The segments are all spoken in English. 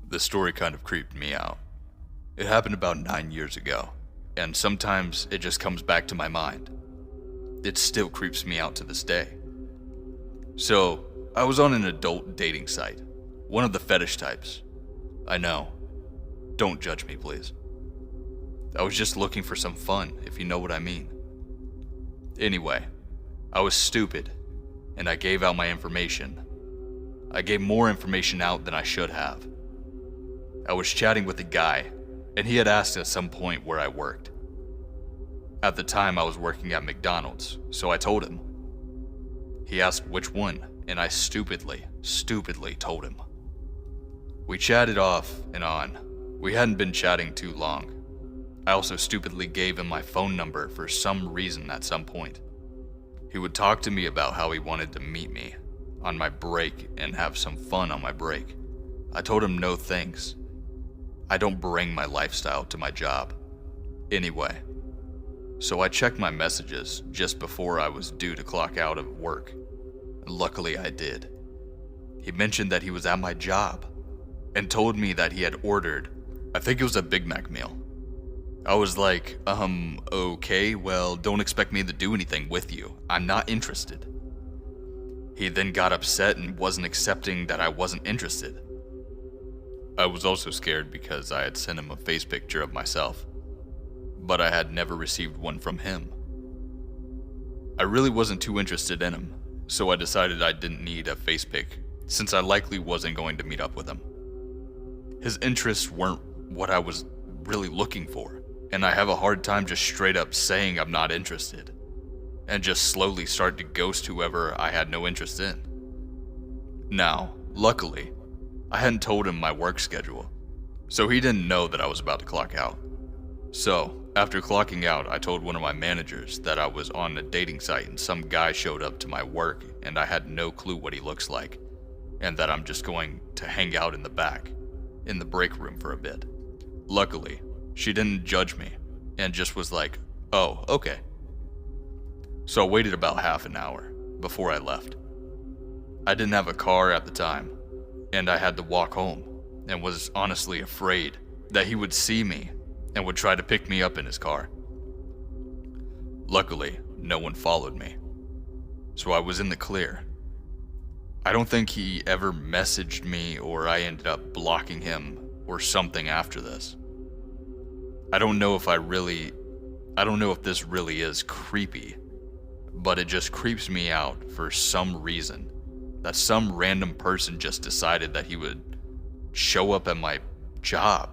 This story kind of creeped me out. It happened about 9 years ago, and sometimes it just comes back to my mind. It still creeps me out to this day. So, I was on an adult dating site, one of the fetish types. I know. Don't judge me, please. I was just looking for some fun, if you know what I mean. Anyway, I was stupid, and I gave out my information. I gave more information out than I should have. I was chatting with a guy, and he had asked at some point where I worked. At the time, I was working at McDonald's, so I told him. He asked which one, and I stupidly told him. We chatted off and on. We hadn't been chatting too long. I also stupidly gave him my phone number for some reason at some point. He would talk to me about how he wanted to meet me on my break and have some fun on my break. I told him no thanks. I don't bring my lifestyle to my job. Anyway, so I checked my messages just before I was due to clock out of work. Luckily I did. He mentioned that he was at my job and told me that he had ordered, I think it was a Big Mac meal. I was like, okay, well, don't expect me to do anything with you. I'm not interested. He then got upset and wasn't accepting that I wasn't interested. I was also scared because I had sent him a face picture of myself, but I had never received one from him. I really wasn't too interested in him, so I decided I didn't need a face pic since I likely wasn't going to meet up with him. His interests weren't what I was really looking for, and I have a hard time just straight up saying I'm not interested, and just slowly start to ghost whoever I had no interest in. Now, luckily, I hadn't told him my work schedule, so he didn't know that I was about to clock out. So, after clocking out, I told one of my managers that I was on a dating site and some guy showed up to my work and I had no clue what he looks like, and that I'm just going to hang out in the back, in the break room for a bit. Luckily, she didn't judge me and just was like, oh, okay. So I waited about half an hour before I left. I didn't have a car at the time, and I had to walk home and was honestly afraid that he would see me and would try to pick me up in his car. Luckily, no one followed me, so I was in the clear. I don't think he ever messaged me or I ended up blocking him or something after this. I don't know if this really is creepy, but it just creeps me out for some reason that some random person just decided that he would show up at my job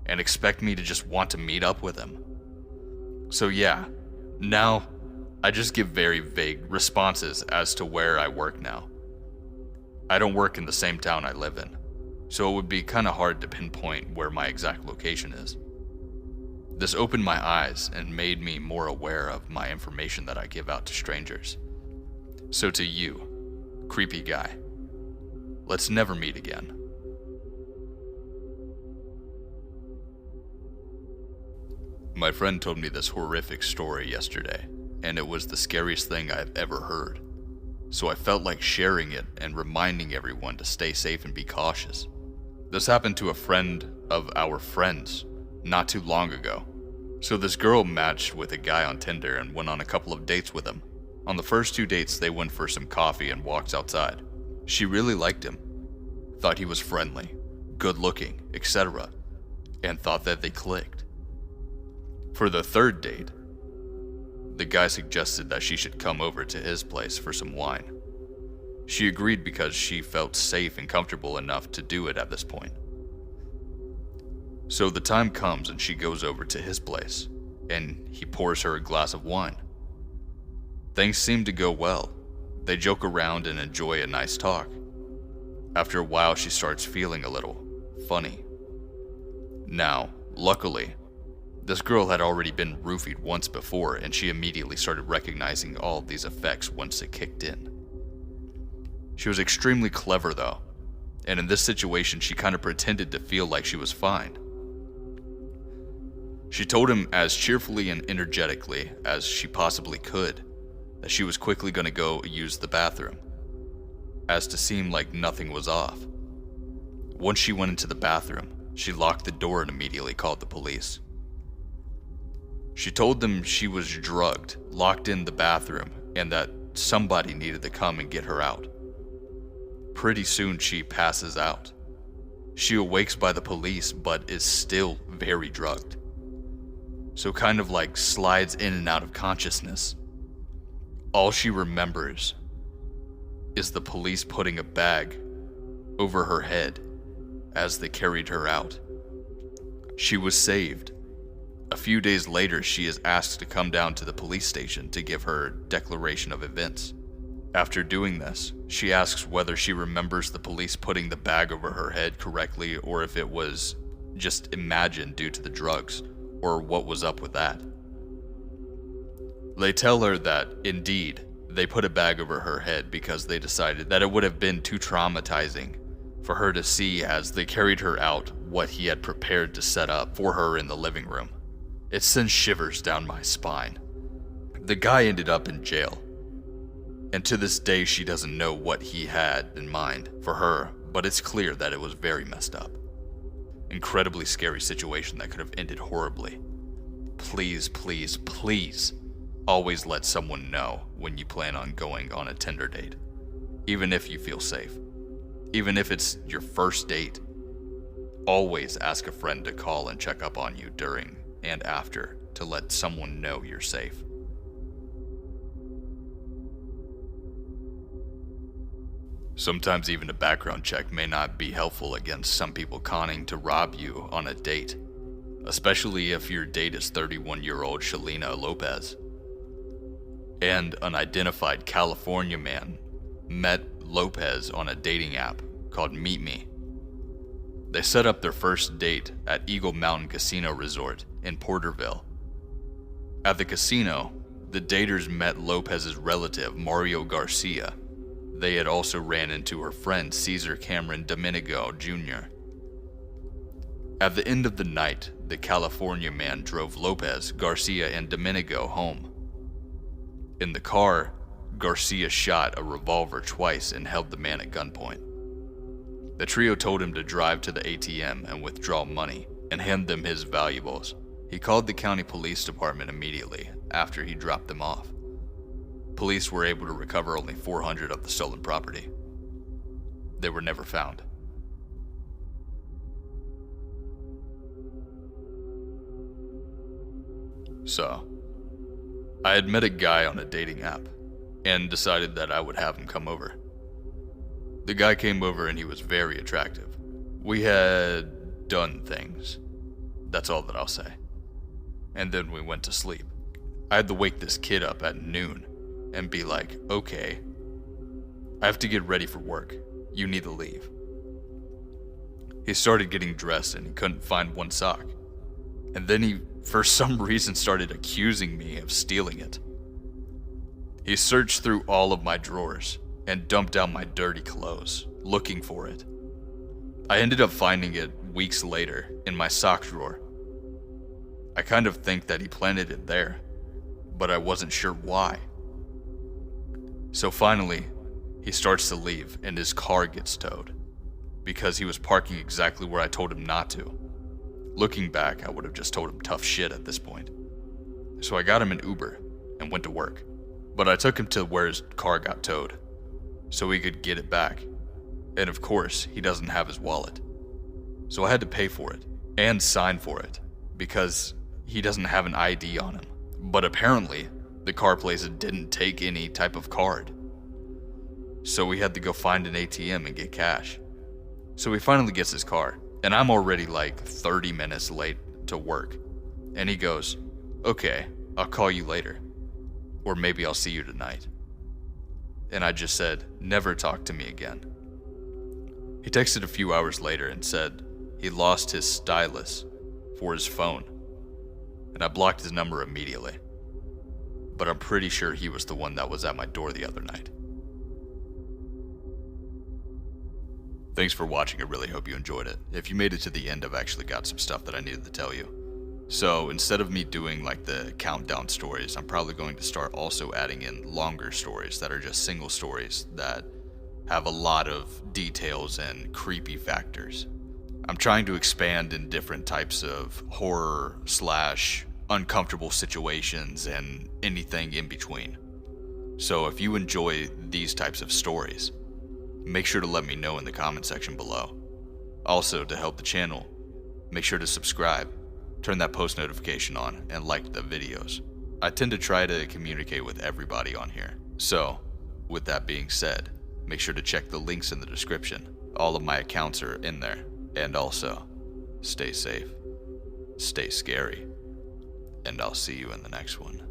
and expect me to just want to meet up with him. So yeah, now I just give very vague responses as to where I work now. I don't work in the same town I live in, so it would be kind of hard to pinpoint where my exact location is. This opened my eyes and made me more aware of my information that I give out to strangers. So to you, creepy guy, let's never meet again. My friend told me this horrific story yesterday, and it was the scariest thing I've ever heard. So I felt like sharing it and reminding everyone to stay safe and be cautious. This happened to a friend of our friends not too long ago. So this girl matched with a guy on Tinder and went on a couple of dates with him. On the first 2 dates, they went for some coffee and walked outside. She really liked him, thought he was friendly, good looking, etc., and thought that they clicked. For the third date, the guy suggested that she should come over to his place for some wine. She agreed because she felt safe and comfortable enough to do it at this point. So the time comes and she goes over to his place, and he pours her a glass of wine. Things seem to go well. They joke around and enjoy a nice talk. After a while, she starts feeling a little funny. Now, luckily, this girl had already been roofied once before, and she immediately started recognizing all of these effects once it kicked in. She was extremely clever though, and in this situation she kind of pretended to feel like she was fine. She told him as cheerfully and energetically as she possibly could that she was quickly going to go use the bathroom, as to seem like nothing was off. Once she went into the bathroom, she locked the door and immediately called the police. She told them she was drugged, locked in the bathroom, and that somebody needed to come and get her out. Pretty soon she passes out. She awakes by the police but is still very drugged. So kind of like slides in and out of consciousness. All she remembers is the police putting a bag over her head as they carried her out. She was saved. A few days later, she is asked to come down to the police station to give her declaration of events. After doing this, she asks whether she remembers the police putting the bag over her head correctly or if it was just imagined due to the drugs, or what was up with that. They tell her that, indeed, they put a bag over her head because they decided that it would have been too traumatizing for her to see as they carried her out what he had prepared to set up for her in the living room. It sends shivers down my spine. The guy ended up in jail, and to this day she doesn't know what he had in mind for her, but it's clear that it was very messed up. Incredibly scary situation that could have ended horribly. Please, please, please, always let someone know when you plan on going on a Tinder date, even if you feel safe. Even if it's your first date, always ask a friend to call and check up on you during and after to let someone know you're safe. Sometimes even a background check may not be helpful against some people conning to rob you on a date, especially if your date is 31-year-old Shalina Lopez. And an unidentified California man met Lopez on a dating app called Meet Me. They set up their first date at Eagle Mountain Casino Resort in Porterville. At the casino, the daters met Lopez's relative, Mario Garcia. They had also ran into her friend, Cesar Cameron Domenico Jr. At the end of the night, the California man drove Lopez, Garcia, and Domenico home. In the car, Garcia shot a revolver twice and held the man at gunpoint. The trio told him to drive to the ATM and withdraw money and hand them his valuables. He called the county police department immediately after he dropped them off. Police were able to recover only $400 of the stolen property. They were never found. So, I had met a guy on a dating app and decided that I would have him come over. The guy came over and he was very attractive. We had done things. That's all that I'll say. And then we went to sleep. I had to wake this kid up at noon and be like, okay, I have to get ready for work. You need to leave. He started getting dressed and he couldn't find one sock. And then he, for some reason, started accusing me of stealing it. He searched through all of my drawers and dumped out my dirty clothes, looking for it. I ended up finding it weeks later in my sock drawer. I kind of think that he planted it there, but I wasn't sure why. So finally, he starts to leave and his car gets towed because he was parking exactly where I told him not to. Looking back, I would have just told him tough shit at this point. So I got him an Uber and went to work, but I took him to where his car got towed so he could get it back. And of course, he doesn't have his wallet. So I had to pay for it and sign for it because he doesn't have an ID on him. But apparently, the car place didn't take any type of card. So we had to go find an ATM and get cash. So he finally gets his car, and I'm already like 30 minutes late to work. And he goes, okay, I'll call you later. Or maybe I'll see you tonight. And I just said, never talk to me again. He texted a few hours later and said he lost his stylus for his phone. And I blocked his number immediately. But I'm pretty sure he was the one that was at my door the other night. Thanks for watching, I really hope you enjoyed it. If you made it to the end, I've actually got some stuff that I needed to tell you. So instead of me doing like the countdown stories, I'm probably going to start also adding in longer stories that are just single stories that have a lot of details and creepy factors. I'm trying to expand in different types of horror slash uncomfortable situations and anything in between. So if you enjoy these types of stories, make sure to let me know in the comment section below. Also, to help the channel, make sure to subscribe, turn that post notification on, and like the videos. I tend to try to communicate with everybody on here. So, with that being said, make sure to check the links in the description. All of my accounts are in there. And also, stay safe, stay scary, and I'll see you in the next one.